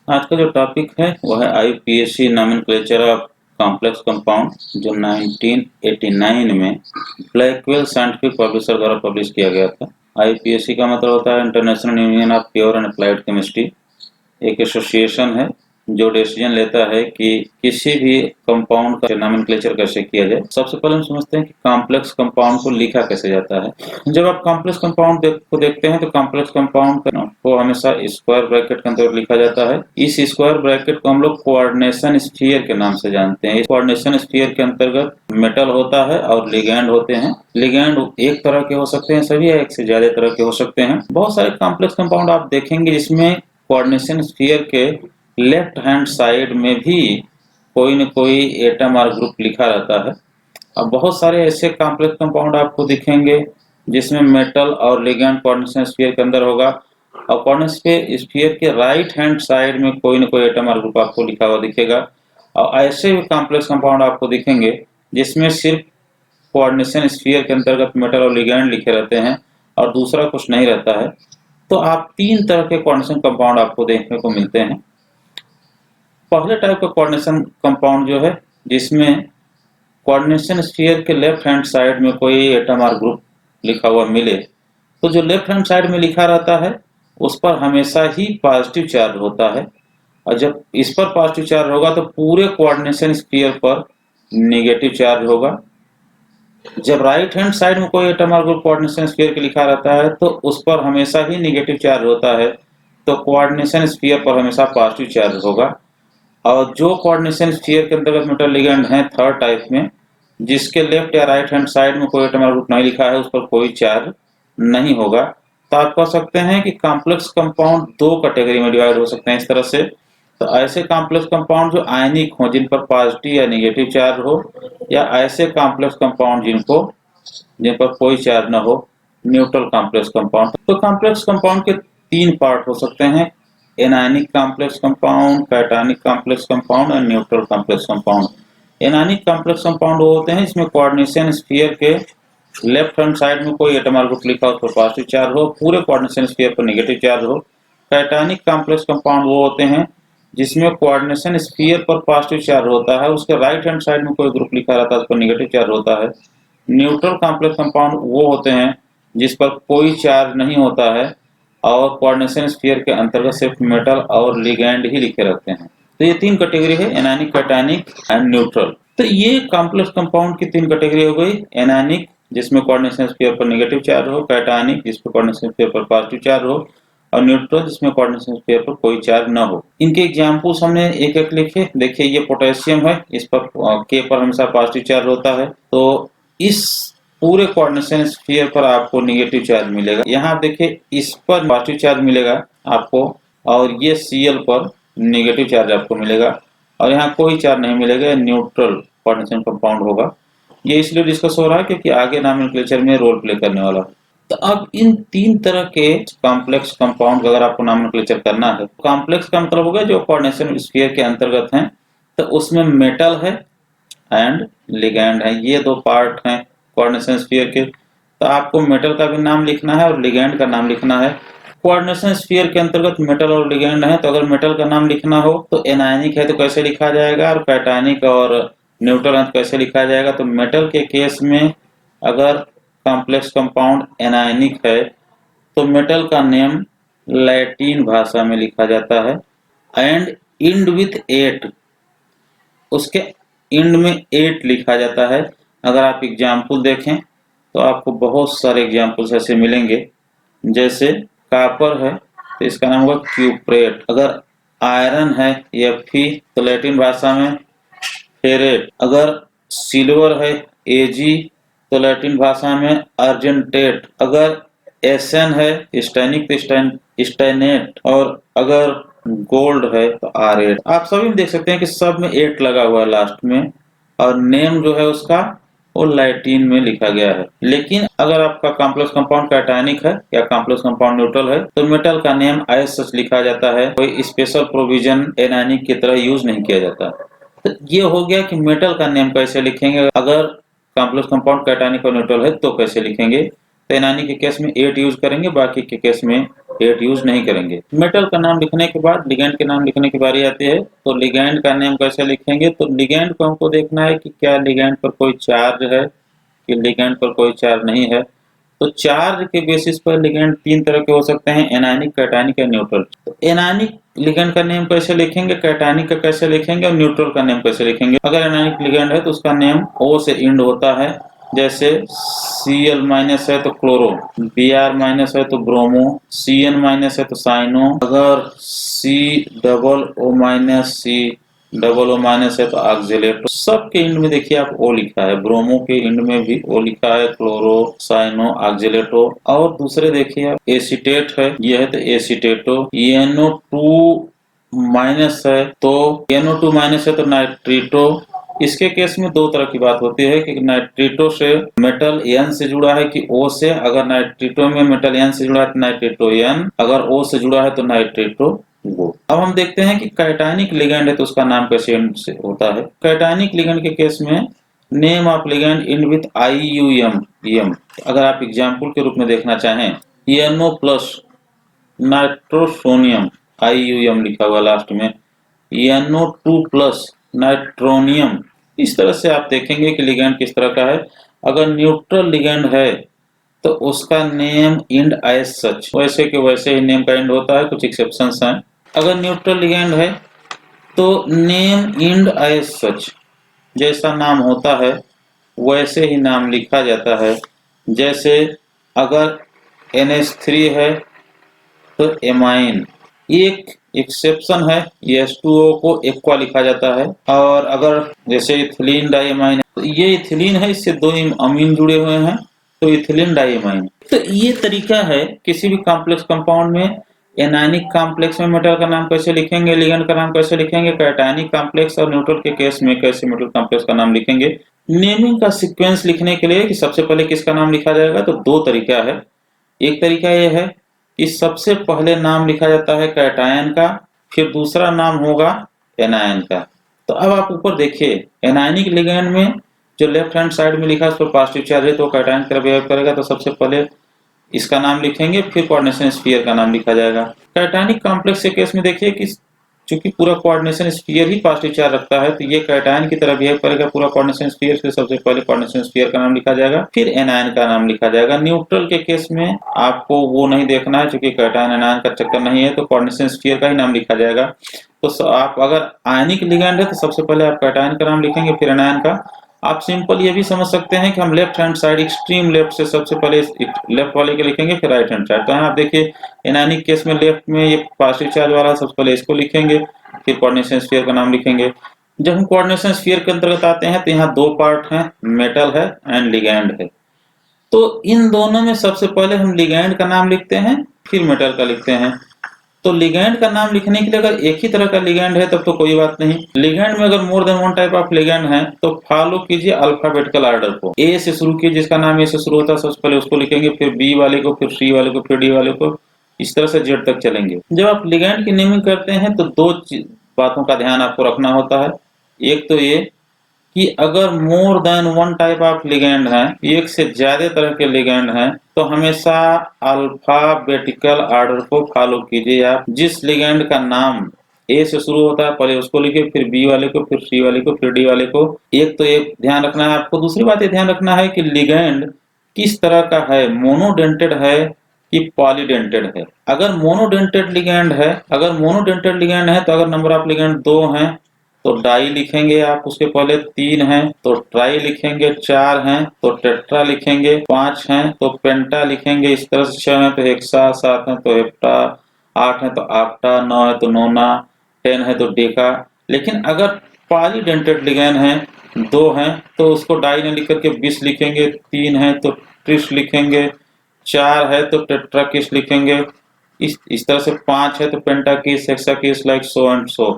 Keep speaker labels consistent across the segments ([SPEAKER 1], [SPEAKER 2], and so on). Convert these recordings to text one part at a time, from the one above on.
[SPEAKER 1] आज का जो टॉपिक है वो है IPSC nomenclature of complex compound, जो 1989 में ब्लैकवेल साइंटिफिक पब्लिशर द्वारा पब्लिश किया गया था। आईपीएससी का मतलब होता है international union of pure and applied chemistry. एक एसोसिएशन है जो डिसीजन लेता है कि किसी भी कंपाउंड का नॉमेनक्लेचर कैसे किया जाए। सबसे पहले हम समझते हैं कि कॉम्प्लेक्स कंपाउंड को लिखा कैसे जाता है। जब आप कॉम्प्लेक्स कंपाउंड को देखते हैं तो कॉम्प्लेक्स कंपाउंड को हमेशा स्क्वायर ब्रैकेट के अंदर लिखा जाता है। इस स्क्वायर ब्रैकेट को हम लोग कोऑर्डिनेशन स्फीयर के नाम से जानते हैं। इस कोऑर्डिनेशन स्फीयर के अंतर्गत मेटल होता है और लिगैंड होते हैं। लिगैंड एक तरह के हो सकते हैं सभी, एक से ज्यादा तरह के हो सकते हैं। बहुत सारे कॉम्प्लेक्स कंपाउंड आप देखेंगे जिसमें कोऑर्डिनेशन स्फीयर के लेफ्ट हैंड साइड में भी कोई न कोई एटम और ग्रुप लिखा रहता है। अब बहुत सारे ऐसे कॉम्प्लेक्स कंपाउंड आपको दिखेंगे जिसमें मेटल और लिगैंड कोऑर्डिनेशन स्फीयर के अंदर होगा, और कोऑर्डिनेशन स्फीयर के राइट हैंड साइड में कोई न कोई एटम और ग्रुप आपको लिखा हुआ दिखेगा। और ऐसे भी कॉम्प्लेक्स कंपाउंड आपको दिखेंगे जिसमें सिर्फ कोऑर्डिनेशन स्फीयर के अंतर्गत मेटल और लिगैंड लिखे रहते हैं और दूसरा कुछ नहीं रहता है। तो आप तीन तरह के कोऑर्डिनेशन कंपाउंड आपको देखने को मिलते हैं। पहले टाइप का कोऑर्डिनेशन कंपाउंड जो है जिसमें कोऑर्डिनेशन स्फीयर के लेफ्ट हैंड साइड में कोई एटम और ग्रुप लिखा हुआ मिले, तो जो लेफ्ट हैंड साइड में लिखा रहता है उस पर हमेशा ही पॉजिटिव चार्ज होता है, और जब इस पर पॉजिटिव चार्ज होगा तो पूरे कोऑर्डिनेशन स्फीयर पर नेगेटिव चार्ज होगा। जब राइट हैंड साइड में कोई एटम और ग्रुप कोऑर्डिनेशन स्फीयर के लिखा रहता है तो उस पर हमेशा ही नेगेटिव चार्ज होता है, तो कोऑर्डिनेशन स्फीयर पर हमेशा पॉजिटिव चार्ज होगा। और जो कोऑर्डिनेशन स्फीयर के अंतर्गत मेटल लिगैंड है थर्ड टाइप में, जिसके लेफ्ट या राइट हैंड साइड में कोई एटम और ग्रुप नहीं लिखा है, उस पर कोई चार्ज नहीं होगा। तो आप कह सकते हैं कि कॉम्प्लेक्स कंपाउंड दो कैटेगरी में डिवाइड हो सकते हैं इस तरह से। तो ऐसे कॉम्प्लेक्स कंपाउंड जो आयनिक हो, जिन पर पॉजिटिव या नेगेटिव चार्ज हो, या ऐसे कॉम्प्लेक्स कंपाउंड जिन पर कोई चार्ज न हो, न्यूट्रल कॉम्प्लेक्स कंपाउंड। तो कॉम्प्लेक्स कंपाउंड के तीन पार्ट हो सकते हैं: anionic complex compound, cationic complex compound और neutral complex compound. Anionic complex compound वो होते हैं इसमें कोऑर्डिनेशन स्फीयर के लेफ्ट हैंड साइड में कोई एटम और ग्रुप लिखा हो, उस पर पॉजिटिव चार्ज हो, पूरे कोऑर्डिनेशन स्फीयर पर नेगेटिव चार्ज हो। कैटायनिक कॉम्प्लेक्स कंपाउंड वो होते हैं जिसमें कोऑर्डिनेशन स्फीयर पर पॉजिटिव चार्ज होता है, उसके राइट हैंड साइड में कोई ग्रुप लिखा रहता है, उस पर नेगेटिव चार्ज होता है। न्यूट्रल कॉम्प्लेक्स कंपाउंड वो होते हैं जिस पर कोई चार्ज नहीं होता है और कोऑर्डिनेशन स्फीयर के अंतर्गत सिर्फ मेटल और लिगैंड ही लिखे रहते हैं। तो ये तीन कैटेगरी है: एनायनिक, कैटायनिक एंड न्यूट्रल। तो ये कॉम्प्लेक्स कंपाउंड की तीन कैटेगरी हो गई: एनायनिक जिसमें कोऑर्डिनेशन स्फीयर पर नेगेटिव चार्ज हो, कैटायनिक जिसमें कोऑर्डिनेशन स्फीयर पर पॉजिटिव चार्ज हो, और न्यूट्रल जिसमें कोऑर्डिनेशन स्फीयर पर कोई चार्ज न हो। इनके एग्जांपल्स हमने एक एक लिखे। देखिए ये पोटेशियम है, इस पर के पर हमेशा पॉजिटिव चार्ज होता है, तो इस पूरे कोऑर्डिनेशन स्फीयर पर आपको नेगेटिव चार्ज मिलेगा। यहाँ देखिए इस पर पॉजिटिव चार्ज मिलेगा आपको, और ये Cl पर नेगेटिव चार्ज आपको मिलेगा, और यहाँ कोई चार्ज नहीं मिलेगा, न्यूट्रल कोऑर्डिनेशन कंपाउंड होगा। ये इसलिए डिस्कस हो रहा है क्योंकि आगे नॉमेनक्लेचर में रोल प्ले करने वाला है। तो अब इन तीन तरह के कॉम्प्लेक्स कंपाउंड का अगर आपको नॉमेनक्लेचर करना है, कॉम्प्लेक्स का मतलब होगा जो कोऑर्डिनेशन स्फीयर के अंतर्गत हैं, तो उसमें मेटल है एंड लिगैंड है, ये दो पार्ट हैं कोऑर्डिनेशन स्फीयर के। तो आपको मेटल का भी नाम लिखना है और लिगैंड का नाम लिखना है। कोऑर्डिनेशन स्फीयर के अंतर्गत मेटल और लिगैंड है, तो अगर मेटल का नाम लिखना हो तो एनायनिक है तो कैसे लिखा जाएगा, और कैटायनिक और न्यूट्रल है तो कैसे लिखा जाएगा। तो मेटल के केस में अगर कॉम्प्लेक्स कंपाउंड एनायनिक है तो मेटल का नेम लैटिन भाषा में लिखा जाता है एंड इंड विथ 8, उसके इंड में 8 लिखा जाता है। अगर आप एग्जाम्पल देखें तो आपको बहुत सारे एग्जाम्पल्स ऐसे मिलेंगे। जैसे कॉपर है तो इसका नाम होगा क्यूप्रेट, अगर आयरन है Fe तो लैटिन भाषा में फेरेट, अगर सिल्वर है Ag तो लैटिन भाषा में अर्जेंटेट, अगर Sn है स्टैनिक तो स्टैनेट, और अगर गोल्ड है तो R8। आप सभी में देख सकते हैं कि सब में 8 लगा हुआ है लास्ट में, और नेम जो है उसका वो लैटिन में लिखा गया है। लेकिन अगर आपका कॉम्प्लेक्स कंपाउंड कैटायनिक है या कॉम्प्लेक्स कंपाउंड न्यूट्रल है तो मेटल का नेम एज सच लिखा जाता है, कोई स्पेशल प्रोविजन एनायनिक की तरह यूज नहीं किया जाता। तो ये हो गया कि मेटल का नेम कैसे लिखेंगे, अगर कॉम्प्लेक्स कंपाउंड कैटायनिक और न्यूट्रल है तो कैसे लिखेंगे। तो एनायनिक के केस में 8 यूज करेंगे, बाकी के केस में 8 यूज नहीं करेंगे। मेटल का नाम लिखने के बाद लिगैंड के नाम लिखने की बारी आती है। तो लिगैंड का नेम कैसे लिखेंगे? तो लिगैंड को हमको देखना है कि क्या लिगैंड पर कोई चार्ज है कि लिगैंड पर कोई चार्ज नहीं है। तो चार्ज के बेसिस पर लिगैंड 3 तरह के हो सकते हैं, एनायनिक, कैटायनिक या न्यूट्रल। तो एनायनिक लिगैंड का नेम कैसे लिखेंगे, कैटायनिक का कैसे लिखेंगे और न्यूट्रल का नेम कैसे लिखेंगे? अगर एनायनिक लिगैंड है तो उसका नेम O से एंड होता है, जैसे Cl- है तो क्लोरो, Br- है तो ब्रोमो, Cn- है तो साइनो, अगर C_O- है तो ऑक्जेलेटो। सबके इंड में देखिए आप O लिखा है, ब्रोमो के इंड में भी O लिखा है, क्लोरो, साइनो, ऑक्जेलेटो। और दूसरे देखिए आप एसीटेट है, यह है तो एसीटेटो। NO2- है तो NO2- है तो नाइट्रिटो। इसके केस में दो तरह की बात होती है कि नाइट्रिटो से मेटल N से जुड़ा है कि O से। अगर नाइट्रिटो में मेटल N से जुड़ा है तो नाइट्रिटो N, अगर O से जुड़ा है तो नाइट्रिटो O। अब हम देखते हैं कि कैटायनिक लिगैंड है तो उसका नाम कैसे से होता है। कैटायनिक लिगैंड के केस में name of ligand in with IUM। अगर आप एग्जाम्पल के रूप में देखना चाहें, NO+ नाइट्रोसोनियम, IUM लिखा हुआ लास्ट में, NO2+ नाइट्रोनियम। इस तरह से आप देखेंगे कि लिगैंड किस तरह का है। अगर न्यूट्रल लिगैंड है तो उसका नेम इंड एज सच, वैसे के वैसे ही नेम का इंड होता है, कुछ एक्सेप्शंस हैं। अगर न्यूट्रल लिगैंड है तो नेम इंड एज सच, जैसा नाम होता है वैसे ही नाम लिखा जाता है। जैसे अगर NH3 है तो एमाइन। एक एक्सेप्शन है, H2O को एक्वा लिखा जाता है। और अगर जैसे इथिलीन डाइएमाइन है तो ये इथिलीन है, इससे 2 अमीन जुड़े हुए हैं तो इथिलीन डाइएमाइन। तो ये तरीका है किसी भी कॉम्प्लेक्स कंपाउंड में। एनायनिक कॉम्प्लेक्स में मेटल का नाम कैसे लिखेंगे, लिगैंड का नाम कैसे लिखेंगे, कैटायनिक कॉम्प्लेक्स और न्यूट्रल के केस में कैसे मेटल कॉम्प्लेक्स का नाम लिखेंगे। नेमिंग का सीक्वेंस लिखने के लिए कि सबसे पहले किसका नाम लिखा जाएगा, तो 2 तरीका है। एक तरीका यह है कि सबसे पहले नाम लिखा जाता है कैटायन का, फिर दूसरा नाम होगा एनायन का। तो अब आप ऊपर देखिए, एनायनिक लिगैंड में जो लेफ्ट हैंड साइड में लिखा है उस पर पॉजिटिव चार्ज है तो कैटायन की तरह बिहेव करेगा। तो सबसे पहले इसका नाम लिखेंगे, फिर कोऑर्डिनेशन स्फीयर का नाम लिखा जाएगा। कैटायनिक कॉम्प्लेक्स के केस में देखिए कि चूंकि पूरा कोऑर्डिनेशन स्फीयर ही पॉजिटिव चार्ज रखता है तो ये कैटायन की तरह बिहेव करेगा पूरा कोऑर्डिनेशन स्फीयर से। सबसे पहले कोऑर्डिनेशन स्फीयर का नाम लिखा जाएगा, फिर एनायन का नाम लिखा जाएगा। न्यूट्रल के केस में आपको वो नहीं देखना है, चूंकि कैटायन एनायन का चक्कर नहीं है तो कोऑर्डिनेशन स्फीयर का ही नाम लिखा जाएगा। तो आप अगर आयनिक लिगैंड है तो सबसे पहले आप कैटायन का नाम लिखेंगे, फिर एनायन का। आप सिंपल ये भी समझ सकते हैं कि हम left hand side extreme left से सबसे पहले लेफ्ट वाले के लिखेंगे, फिर राइट हैंड साइड। तो यहाँ आप देखिए एनायनिक केस में लेफ्ट में ये पॉजिटिव चार्ज वाला सबसे पहले इसको लिखेंगे, फिर कोऑर्डिनेशन स्फीयर का नाम लिखेंगे। जब हम कोऑर्डिनेशन स्फीयर के अंतर्गत आते हैं तो यहाँ 2 पार्ट हैं, मेटल है एंड लिगैंड है। तो इन दोनों में सबसे पहले हम लिगैंड का नाम लिखते हैं, फिर मेटल का लिखते हैं। तो लिगैंड का नाम लिखने के लिए अगर एक ही तरह का लिगैंड है तब तो कोई बात नहीं। लिगैंड में अगर more than one type of ligand है तो फॉलो कीजिए अल्फाबेटिकल ऑर्डर को। ए से शुरू कीजिए, जिसका नाम ए से शुरू होता है सबसे पहले उसको लिखेंगे, फिर बी वाले को, फिर सी वाले को, फिर डी वाले को, इस तरह से जेड तक चलेंगे। जब आप लिगैंड की नेमिंग करते हैं तो 2 बातों का ध्यान आपको रखना होता है। एक तो ये कि अगर more than one type of ligand है, एक से ज्यादा तरह के लिगैंड हैं, तो हमेशा अल्फाबेटिकल ऑर्डर को फॉलो कीजिए। आप जिस लिगैंड का नाम ए से शुरू होता है पहले उसको लिखिए, फिर बी वाले को, फिर सी वाले को, फिर डी वाले को। एक तो ये ध्यान रखना है आपको। दूसरी बात ये ध्यान रखना है कि लिगैंड किस तरह का है, मोनोडेंटेड है कि पॉलीडेंटेड है। अगर मोनोडेंटेड लिगैंड है, तो अगर नंबर ऑफ लिगैंड 2 हैं तो डाई लिखेंगे आप, उसके पहले 3 हैं तो ट्राई लिखेंगे, 4 हैं तो टेट्रा लिखेंगे, 5 हैं तो पेंटा लिखेंगे, इस तरह से 6 हैं तो हेक्सा, 7 हैं तो हेप्टा, 8 हैं तो ऑक्टा, 9 है तो नोना, 10 है तो डेका। लेकिन अगर पॉलीडेंटेड लिगैंड है, 2 हैं तो उसको डाई ने लिख करके 20 लिखेंगे, 3 है तो ट्रिस लिखेंगे, 4 है तो टेट्रा किस लिखेंगे, इस तरह से 5 है तो पेंटा किस, हेक्सा किस, लाइक सो एंड सो।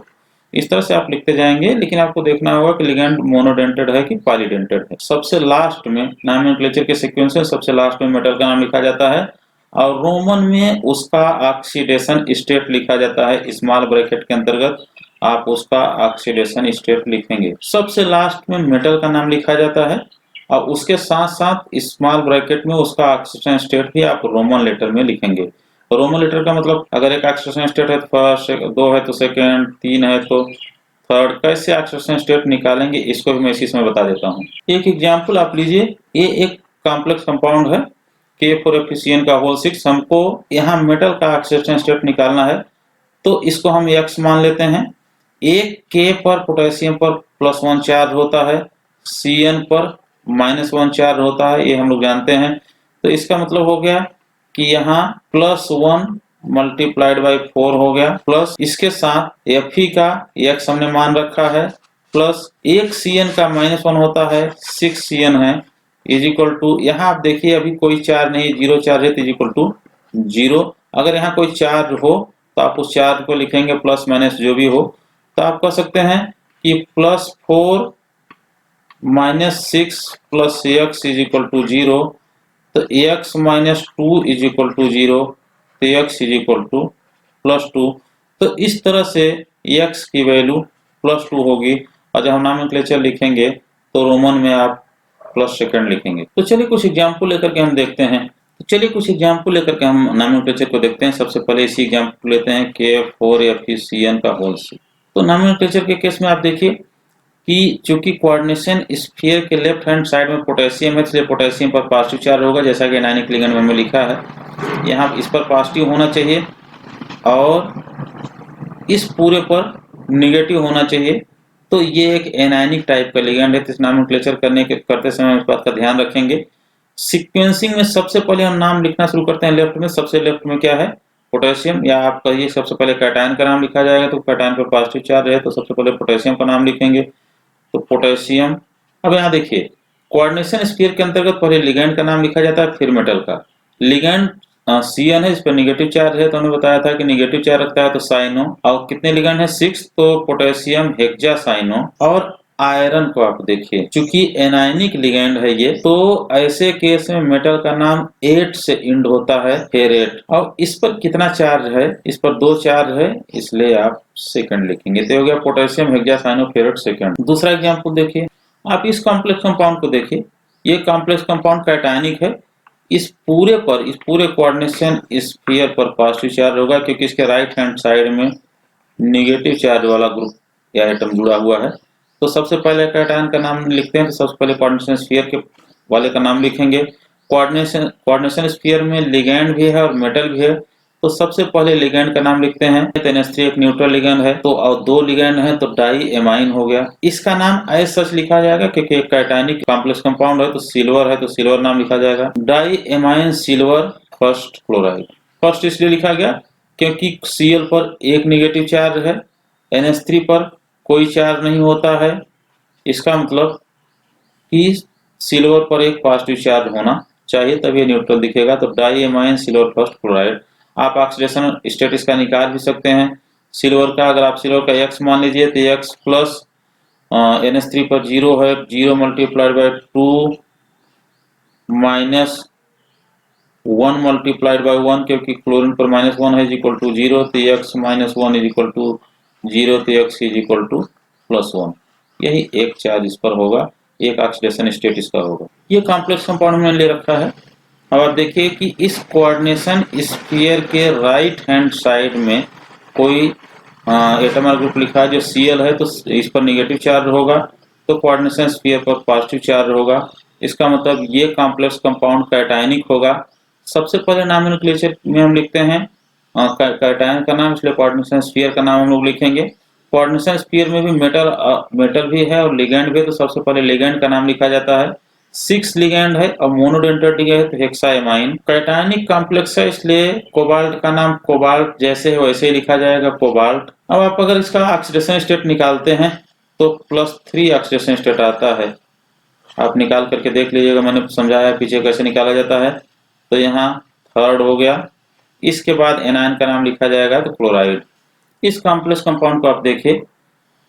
[SPEAKER 1] इस तरह से आप लिखते जाएंगे, लेकिन आपको देखना होगा कि लिगैंड मोनोडेंटेड है कि पॉलीडेंटेड है। सबसे लास्ट में नोमेनक्लेचर के सीक्वेंस में सबसे लास्ट में मेटल का नाम लिखा जाता है और रोमन में उसका ऑक्सीडेशन स्टेट लिखा जाता है। स्मॉल ब्रैकेट के अंतर्गत आप उसका ऑक्सीडेशन स्टेट लिखेंगे। सबसे लास्ट में मेटल का नाम लिखा जाता है और उसके साथ साथ स्मॉल ब्रैकेट में उसका ऑक्सीजन स्टेट भी आप रोमन लेटर में लिखेंगे। रोमन लेटर का मतलब अगर एक ऑक्सीजन स्टेट है तो फर्स्ट, 2 है तो सेकंड, 3 है तो थर्ड, कैसे ऑक्सीजन स्टेट निकालेंगे इसको भी मैं इसी समय बता देता हूँ। एक एग्जाम्पल आप लीजिए, ये एक कॉम्प्लेक्स कंपाउंड है K4FeCN का होल 6, हमको यहाँ मेटल का ऑक्सीजन स्टेट निकालना है तो इसको हम X मान लेते हैं। एक K पर पोटेशियम पर +1 चार्ज होता है, Cn पर -1 चार्ज होता है, ये हम लोग जानते हैं। तो इसका मतलब हो गया कि यहाँ +1 मल्टीप्लाइड बाई 4 हो गया, प्लस इसके साथ Fe का X हमने मान रखा है, प्लस एक Cn का -1 होता है, 6 Cn है, इज इक्वल टू, यहाँ आप देखिए अभी कोई चार्ज नहीं, 0 चार्ज है तो इज इक्वल टू 0। अगर यहाँ कोई चार्ज हो तो आप उस चार्ज को लिखेंगे प्लस माइनस जो भी हो, तो आप कह सकते हैं कि +4 -6 plus x is equal to 0, तो x -2 इज इक्वल टू 0, तो x इज इक्वल टू +2। तो इस तरह से x की वैल्यू +2 होगी, और जब हम नॉमेनक्लेचर लिखेंगे तो रोमन में आप प्लस सेकंड लिखेंगे। तो चलिए कुछ एग्जाम्पल लेकर के हम देखते हैं। तो चलिए कुछ एग्जाम्पल लेकर के हम नॉमेनक्लेचर को देखते हैं। सबसे पहले इसी एग्जाम्पल लेते हैं K4FeCN का होल 6। तो नॉमेनक्लेचर के केस में आप देखिए कि चूंकि कोऑर्डिनेशन स्फीयर के लेफ्ट हैंड साइड में पोटेशियम है, इसलिए पोटेशियम पर पॉजिटिव चार्ज होगा, जैसा कि एनायनिक लिगेंड में लिखा है। यहाँ इस पर पॉजिटिव होना चाहिए और इस पूरे पर निगेटिव होना चाहिए। तो ये एक एनायनिक टाइप का लिगेंड है, तो इस नॉमेनक्लेचर करते समय इस बात का ध्यान रखेंगे। सीक्वेंसिंग में सबसे पहले हम नाम लिखना शुरू करते हैं। लेफ्ट में, सबसे लेफ्ट में क्या है, पोटेशियम, या आप कहिए सबसे पहले कैटायन का नाम लिखा जाएगा, तो कैटायन पर पॉजिटिव चार्ज है तो सबसे पहले पोटेशियम का नाम लिखेंगे, तो पोटेशियम। अब यहाँ देखिए कोऑर्डिनेशन स्फीयर के अंतर्गत पहले लिगेंड का नाम लिखा जाता है, फिर मेटल का। लिगेंड Cn है, इस पर निगेटिव चार्ज है, तो हमने बताया था कि निगेटिव चार्ज रखता है तो साइनो। और कितने लिगेंड है, 6, तो पोटेशियम हेक्सासाइनो। और आयरन को आप देखिए, चूंकि एनायनिक लिगेंड है ये, तो ऐसे केस में मेटल का नाम 8 से इंड होता है, फेरेट। और इस पर कितना चार्ज है, इस पर 2 चार्ज है, इसलिए आप सेकंड लिखेंगे। तो हो गया पोटेशियम हेक्सासाइनो फेरेट सेकंड। दूसरा एग्जांपल देखिए, आप इस कॉम्प्लेक्स कंपाउंड को देखिए, ये कॉम्प्लेक्स कंपाउंड कैटायनिक है। इस पूरे कोऑर्डिनेशन स्फीयर पर पॉजिटिव चार्ज होगा, क्योंकि इसके राइट हैंड साइड में निगेटिव चार्ज वाला ग्रुप या एटम जुड़ा हुआ है। तो सबसे पहले कैटायन का नाम लिखते हैं, तो सबसे पहले कोऑर्डिनेशन स्फीयर के वाले का नाम लिखेंगे। कोऑर्डिनेशन स्फीयर में लिगेंड भी है और मेटल भी है, तो सबसे पहले लिगेंड का नाम लिखते हैं। NH3 एक न्यूट्रल लिगेंड है, तो और 2 लिगेंड है तो डाई एमाइन हो गया। इसका नाम एज सच लिखा जाएगा, क्योंकि एक कैटायनिक कॉम्प्लेक्स कंपाउंड है, तो सिल्वर है तो सिल्वर नाम लिखा जाएगा, di amine silver first chloride. First इसलिए लिखा गया क्योंकि Cl पर एक निगेटिव चार्ज है, NH3 पर कोई चार्ज नहीं होता है, इसका मतलब कि सिल्वर पर एक पॉजिटिव चार्ज होना चाहिए तभी न्यूट्रल दिखेगा, तो di amine silver first chloride. आप ऑक्सीडेशन स्टेट इसका निकाल भी सकते हैं सिल्वर का। अगर आप सिल्वर का X मान लीजिए तो X प्लस NH3 पर 0 है, 0 multiplied by 2 minus 1 multiplied by 1, क्योंकि क्लोरीन पर -1 है, इज इक्वल टू 0, तो X -1 इज इक्वल टू 0, तो X इज इक्वल टू +1। यही एक चार्ज इस पर होगा, एक ऑक्सीडेशन स्टेट इसका होगा। ये कॉम्प्लेक्स कंपाउंड में ले रखा है। अब आप देखिए कि इस कोऑर्डिनेशन स्फीयर के राइट हैंड साइड में कोई एटमर ग्रुप लिखा है जो Cl है, तो इस पर निगेटिव चार्ज होगा, तो कोऑर्डिनेशन स्फीयर पर पॉजिटिव चार्ज होगा। इसका मतलब ये कॉम्प्लेक्स कंपाउंड कैटायनिक होगा। सबसे पहले नॉमेनक्लेचर में हम लिखते हैं कैटायन का नाम, इसलिए कोऑर्डिनेशन स्फीयर का नाम हम लोग लिखेंगे। कोऑर्डिनेशन स्फीयर में भी मेटल भी है और लिगेंड भी है, तो सबसे पहले लिगेंड का नाम लिखा जाता है। 6 लिगेंड है और मोनोडेंटेट है, तो हेक्साएमाइन। कैटायनिक कॉम्प्लेक्स है, इसलिए कोबाल्ट का नाम कोबाल्ट जैसे है वैसे ही लिखा जाएगा, कोबाल्ट। अब आप अगर इसका ऑक्सीडेशन स्टेट निकालते हैं तो +3 ऑक्सीडेशन स्टेट आता है। आप निकाल करके देख लीजिएगा, मैंने समझाया पीछे कैसे निकाला जाता है। तो यहाँ थर्ड हो गया, इसके बाद एनायन का नाम लिखा जाएगा, तो क्लोराइड। इस कॉम्प्लेक्स कंपाउंड को आप देखिए,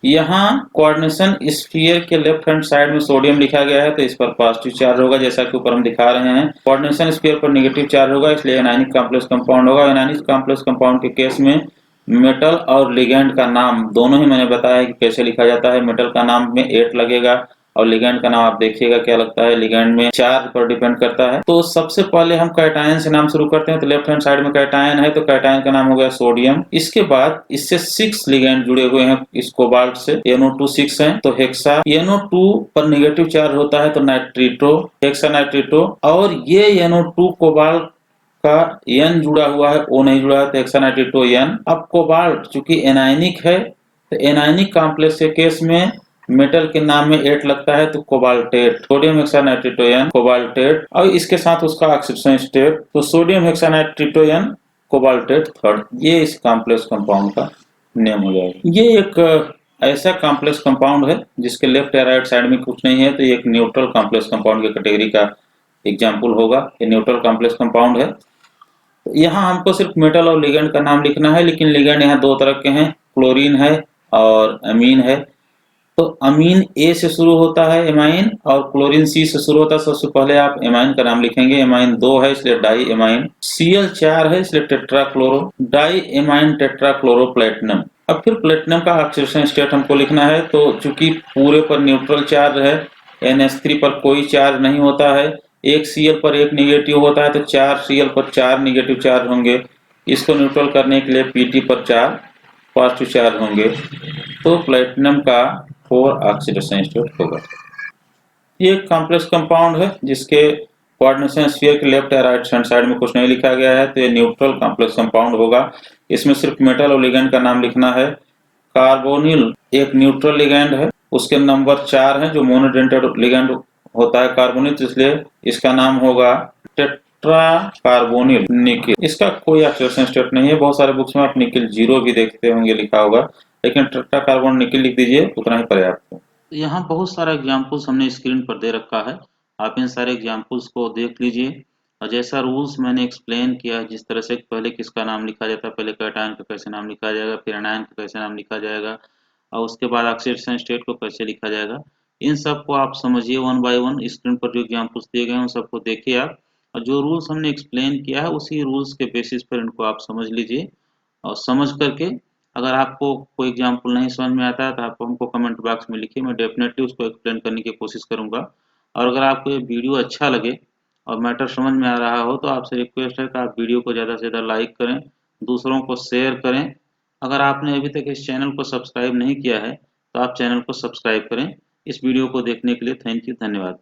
[SPEAKER 1] यहाँ कोऑर्डिनेशन स्फीयर के लेफ्ट हैंड साइड में सोडियम लिखा गया है, तो इस पर पॉजिटिव चार्ज होगा, जैसा कि ऊपर हम दिखा रहे हैं। कोऑर्डिनेशन स्फीयर पर नेगेटिव चार्ज होगा, इसलिए एनायनिक कॉम्प्लेक्स कंपाउंड होगा। एनायनिक कॉम्प्लेक्स कंपाउंड के केस में मेटल और लिगेंड का नाम दोनों ही मैंने बताया कि कैसे लिखा जाता है। मेटल का नाम में 8 लगेगा और लिगैंड का नाम आप देखिएगा क्या लगता है, लिगैंड में चार्ज पर डिपेंड करता है। तो सबसे पहले हम कैटायन से नाम शुरू करते हैं। तो लेफ्ट हैंड साइड में कैटायन है, तो कैटायन का नाम हो गया सोडियम। इसके बाद इससे 6 लिगैंड जुड़े हुए हैं इस कोबाल्ट से, NO2 6 है। तो हेक्सा, NO2 पर नेगेटिव चार्ज होता है तो नाइट्रिटो, हेक्सा नाइट्रिटो। और ये NO2 कोबाल्ट का N जुड़ा हुआ है, O नहीं जुड़ा है, तो हेक्सानाइट्रिटो N। अब कोबाल्ट चूंकि एनायनिक है, तो एनायनिक कॉम्प्लेक्स के केस में मेटल के नाम में 8 लगता है, तो कोबाल्टेट, सोडियम हेक्सानाइट्रिटो N कोबाल्टेट। और इसके साथ उसका ऑक्सीडेशन स्टेट, तो सोडियम हेक्सानाइट्रिटो N कोबाल्टेट थर्ड। ये इस कॉम्प्लेक्स कंपाउंड का नेम हो जाएगा। ये एक ऐसा कॉम्प्लेक्स कंपाउंड है जिसके लेफ्ट या राइट साइड में कुछ नहीं है, तो ये एक न्यूट्रल कॉम्प्लेक्स कंपाउंड की कैटेगरी का एग्जाम्पल होगा। ये न्यूट्रल कॉम्प्लेक्स कंपाउंड है। तो यहाँ हमको सिर्फ मेटल और लिगेंड का नाम लिखना है, लेकिन लिगेंड यहाँ दो तरह के हैं, क्लोरीन है और अमीन है। तो अमीन ए से शुरू होता है एमाइन, और क्लोरीन सी से शुरू होता है। सबसे पहले आप एमाइन का नाम लिखेंगे। एमाइन 2 है इसलिए डाई एमाइन, Cl 4 है इसलिए tetrachloro, di amine tetrachloro platinum. अब फिर प्लेटिनम का ऑक्सीडेशन स्टेट हमको लिखना है। तो चूंकि पूरे पर न्यूट्रल चार्ज है, NH3 पर कोई चार्ज नहीं होता है, एक Cl पर एक निगेटिव होता है, तो 4 Cl पर 4 निगेटिव चार्ज होंगे। इसको न्यूट्रल करने के लिए Pt पर 4 पॉजिटिव चार्ज होंगे, तो प्लेटिनम का 4 ऑक्सीडेशन स्टेट होगा। ये एक कॉम्प्लेक्स कंपाउंड है जिसके कोऑर्डिनेशन स्फीयर के लेफ्ट या राइट हैंड साइड में कुछ नहीं लिखा गया है, तो ये न्यूट्रल कॉम्प्लेक्स कंपाउंड होगा। इसमें सिर्फ मेटल और लिगेंड का नाम लिखना है। कार्बोनिल एक न्यूट्रल लिगेंड है, उसके नंबर 4 है, जो मोनोडेंटेड लिगेंड होता है कार्बोनिल, इसलिए इसका नाम होगा टेट्रा कार्बोनिल निकिल। इसका कोई ऑक्सीडेशन स्टेट नहीं है। बहुत सारे बुक्स में आप निकिल 0 भी देखते होंगे लिखा होगा, लेकिन टेट्रा कार्बोनिल निकिल लिख दीजिए, उतना ही पर्याप्त है। यहाँ बहुत सारा एग्जाम्पल्स हमने स्क्रीन पर दे रखा है, आप इन सारे एग्जाम्पल्स को देख लीजिए। और जैसा रूल्स मैंने एक्सप्लेन किया, जिस तरह से पहले किसका नाम लिखा जाता है, पहले कैटायन का कैसे नाम लिखा जाएगा, फिर एनायन का कैसे नाम लिखा जाएगा, और उसके बाद ऑक्सीडेशन स्टेट को कैसे लिखा जाएगा, इन सब को आप समझिए वन बाय वन। स्क्रीन पर जो एग्जाम्पल्स दिए गए हैं उन सबको देखिए आप, और जो रूल्स हमने एक्सप्लेन किया है उसी रूल्स के बेसिस पर इनको आप समझ लीजिए। और समझ करके अगर आपको कोई एग्जाम्पल नहीं समझ में आता है तो आप हमको कमेंट बॉक्स में लिखिए, मैं डेफिनेटली उसको एक्सप्लेन करने की कोशिश करूंगा। और अगर आपको ये वीडियो अच्छा लगे और मैटर समझ में आ रहा हो, तो आपसे रिक्वेस्ट है कि आप वीडियो को ज़्यादा से ज़्यादा लाइक करें, दूसरों को शेयर करें। अगर आपने अभी तक इस चैनल को सब्सक्राइब नहीं किया है तो आप चैनल को सब्सक्राइब करें। इस वीडियो को देखने के लिए थैंक यू, धन्यवाद।